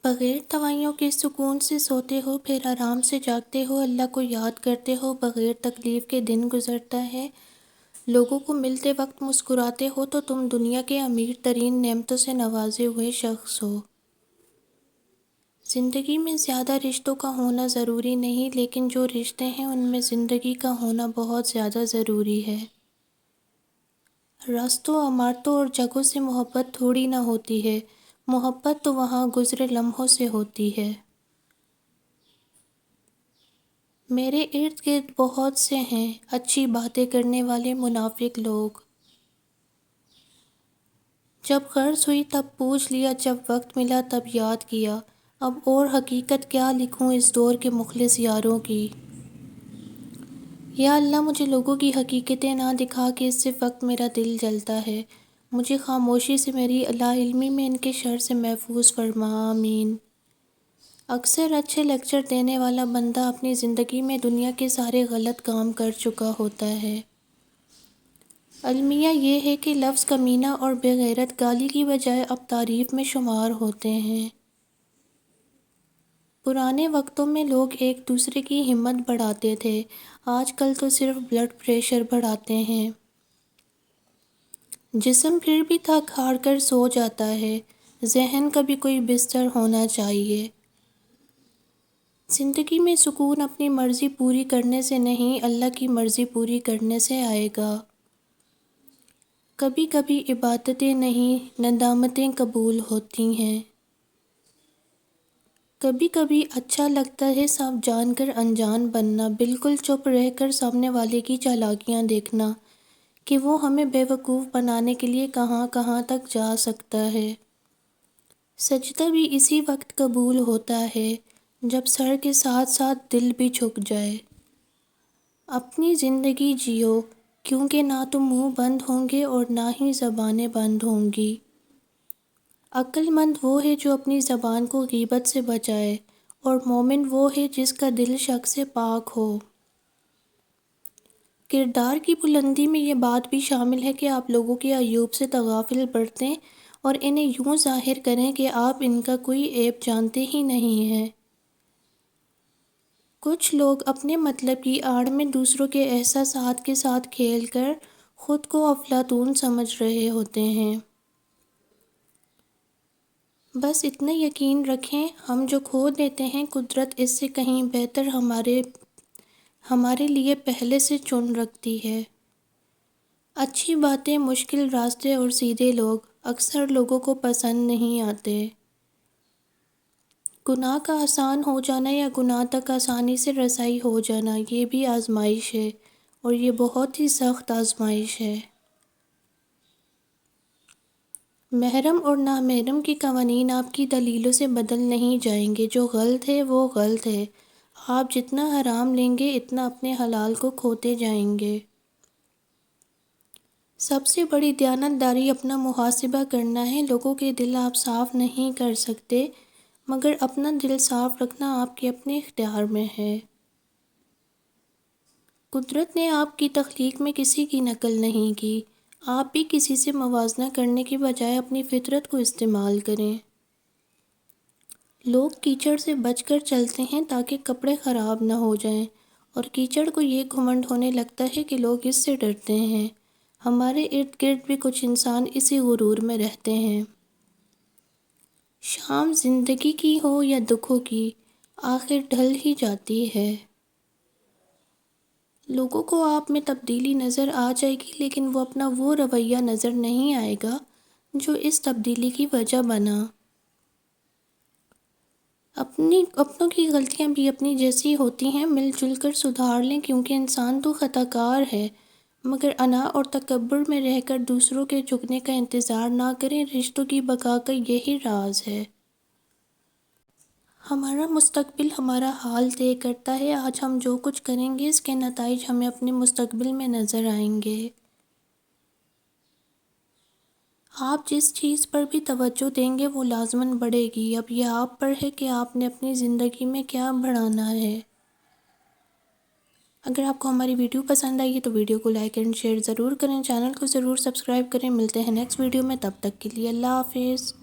بغیر دوائیوں کے سکون سے سوتے ہو، پھر آرام سے جاگتے ہو، اللہ کو یاد کرتے ہو، بغیر تکلیف کے دن گزرتا ہے، لوگوں کو ملتے وقت مسکراتے ہو، تو تم دنیا کے امیر ترین نعمتوں سے نوازے ہوئے شخص ہو۔ زندگی میں زیادہ رشتوں کا ہونا ضروری نہیں، لیکن جو رشتے ہیں ان میں زندگی کا ہونا بہت زیادہ ضروری ہے۔ راستوں، عمارتوں اور جگہوں سے محبت تھوڑی نہ ہوتی ہے، محبت تو وہاں گزرے لمحوں سے ہوتی ہے۔ میرے ارد گرد بہت سے ہیں اچھی باتیں کرنے والے منافق لوگ۔ جب غرض ہوئی تب پوچھ لیا، جب وقت ملا تب یاد کیا، اب اور حقیقت کیا لکھوں اس دور کے مخلص یاروں کی۔ یا اللہ مجھے لوگوں کی حقیقتیں نہ دکھا کہ اس سے وقت میرا دل جلتا ہے، مجھے خاموشی سے میری لا علمی میں ان کے شر سے محفوظ فرما، آمین۔ اکثر اچھے لیکچر دینے والا بندہ اپنی زندگی میں دنیا کے سارے غلط کام کر چکا ہوتا ہے۔ المیہ یہ ہے کہ لفظ کمینہ اور بے غیرت گالی کی بجائے اب تعریف میں شمار ہوتے ہیں۔ پرانے وقتوں میں لوگ ایک دوسرے کی ہمت بڑھاتے تھے، آج کل تو صرف بلڈ پریشر بڑھاتے ہیں۔ جسم پھر بھی تھک ہار کر سو جاتا ہے، ذہن کا بھی کوئی بستر ہونا چاہیے۔ زندگی میں سکون اپنی مرضی پوری کرنے سے نہیں، اللہ کی مرضی پوری کرنے سے آئے گا۔ کبھی کبھی عبادتیں نہیں، ندامتیں قبول ہوتی ہیں۔ کبھی کبھی اچھا لگتا ہے سب جان کر انجان بننا، بالکل چپ رہ کر سامنے والے کی چالاکیاں دیکھنا کہ وہ ہمیں بے وقوف بنانے کے لیے کہاں کہاں تک جا سکتا ہے۔ سجدہ بھی اسی وقت قبول ہوتا ہے جب سر کے ساتھ ساتھ دل بھی جھک جائے۔ اپنی زندگی جیو، کیونکہ نہ تو منہ بند ہوں گے اور نہ ہی زبانیں بند ہوں گی۔ عقل مند وہ ہے جو اپنی زبان کو غیبت سے بچائے، اور مومن وہ ہے جس کا دل شک سے پاک ہو۔ کردار کی بلندی میں یہ بات بھی شامل ہے کہ آپ لوگوں کے عیوب سے تغافل برتیں اور انہیں یوں ظاہر کریں کہ آپ ان کا کوئی عیب جانتے ہی نہیں ہیں۔ کچھ لوگ اپنے مطلب کی آڑ میں دوسروں کے احساسات کے ساتھ کھیل کر خود کو افلاطون سمجھ رہے ہوتے ہیں۔ بس اتنا یقین رکھیں، ہم جو کھو دیتے ہیں قدرت اس سے کہیں بہتر ہمارے لیے پہلے سے چن رکھتی ہے۔ اچھی باتیں، مشکل راستے اور سیدھے لوگ اکثر لوگوں کو پسند نہیں آتے۔ گناہ کا آسان ہو جانا یا گناہ تک آسانی سے رسائی ہو جانا، یہ بھی آزمائش ہے، اور یہ بہت ہی سخت آزمائش ہے۔ محرم اور نامحرم کے قوانین آپ کی دلیلوں سے بدل نہیں جائیں گے، جو غلط ہے وہ غلط ہے۔ آپ جتنا حرام لیں گے اتنا اپنے حلال کو کھوتے جائیں گے۔ سب سے بڑی دیانتداری اپنا محاسبہ کرنا ہے۔ لوگوں کے دل آپ صاف نہیں کر سکتے، مگر اپنا دل صاف رکھنا آپ کے اپنے اختیار میں ہے۔ قدرت نے آپ کی تخلیق میں کسی کی نقل نہیں کی، آپ بھی کسی سے موازنہ کرنے کی بجائے اپنی فطرت کو استعمال کریں۔ لوگ کیچڑ سے بچ کر چلتے ہیں تاکہ کپڑے خراب نہ ہو جائیں، اور کیچڑ کو یہ گھمنڈ ہونے لگتا ہے کہ لوگ اس سے ڈرتے ہیں۔ ہمارے ارد گرد بھی کچھ انسان اسی غرور میں رہتے ہیں۔ شام زندگی کی ہو یا دکھوں کی، آخر ڈھل ہی جاتی ہے۔ لوگوں کو آپ میں تبدیلی نظر آ جائے گی، لیکن وہ اپنا وہ رویہ نظر نہیں آئے گا جو اس تبدیلی کی وجہ بنا۔ اپنوں کی غلطیاں بھی اپنی جیسی ہوتی ہیں، مل جل کر سدھار لیں، کیونکہ انسان تو خطا کار ہے، مگر انا اور تکبر میں رہ کر دوسروں کے جھکنے کا انتظار نہ کریں۔ رشتوں کی بقا کا یہی راز ہے۔ ہمارا مستقبل ہمارا حال طے کرتا ہے۔ آج ہم جو کچھ کریں گے اس کے نتائج ہمیں اپنے مستقبل میں نظر آئیں گے۔ آپ جس چیز پر بھی توجہ دیں گے وہ لازماً بڑھے گی۔ اب یہ آپ پر ہے کہ آپ نے اپنی زندگی میں کیا بڑھانا ہے۔ اگر آپ کو ہماری ویڈیو پسند آئی ہے تو ویڈیو کو لائک اینڈ شیئر ضرور کریں، چینل کو ضرور سبسکرائب کریں۔ ملتے ہیں نیکسٹ ویڈیو میں، تب تک کے لیے اللہ حافظ۔